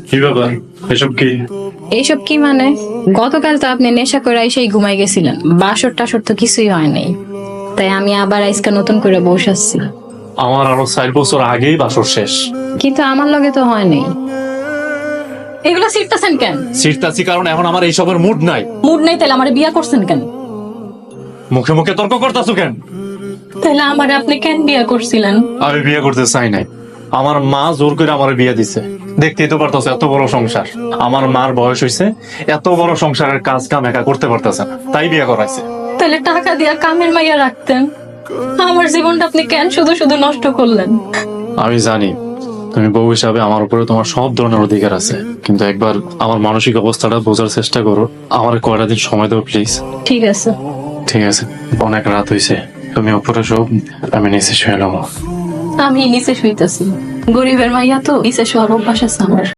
কি ব্যাপার? এসব কি? এইসব কি মানে? গতকাল তো আপনি নেশা করে এসেই ঘুমাই গেছিলেন, বাসর টাসর তো কিছুই হয় নাই, তাই আমি আবার আজকে নতুন করে বসাচ্ছি। আমার আরো 4 বছর আগেই বাসর শেষ। কিন্তু আমার লগে তো হয় নাই। এগুলো শিখতেছেন কেন? সিটতাছি কারণ এখন আমার এইসবের মুড নাই। মুড নাই তাহলে আমার বিয়া করছেন কেন? মুখে মুখে তর্ক করতেছো কেন? তাহলে আমার আপনি কেন বিয়া করছিলেন? আমি বিয়ে করতে চাই নাই। আমার মা জোর করে আমার বিয়ে দিছে। দেখতেই তো পারতেছে এত বড় সংসার। আমার মার বয়স হইছে, এত বড় সংসারের কাজ কাম একা করতে পারতেছে না, তাই বিয়ে করাইছে। তাহলে টাকা দিয়া কামের মাইয়া রাখতেন। আমার জীবনটা আপনি কেন শুধু শুধু নষ্ট করলেন? আমি জানি তুমি বউ হিসাবে আমার উপরে তোমার সব ধরনের অধিকার আছে, কিন্তু একবার আমার মানসিক অবস্থাটা বোঝার চেষ্টা করো। আমার কয়টা দিন সময় দাও প্লিজ। ঠিক আছে। ঠিক আছে, অনেক রাত হইছে, তুমি উপরে শো, আমি নিচে শুয়ে নেবো। আমি নিচে শুইতেছি। গরিবের মাইয়া তো নিচে শোয়ার অভ্যাস আছে আমার।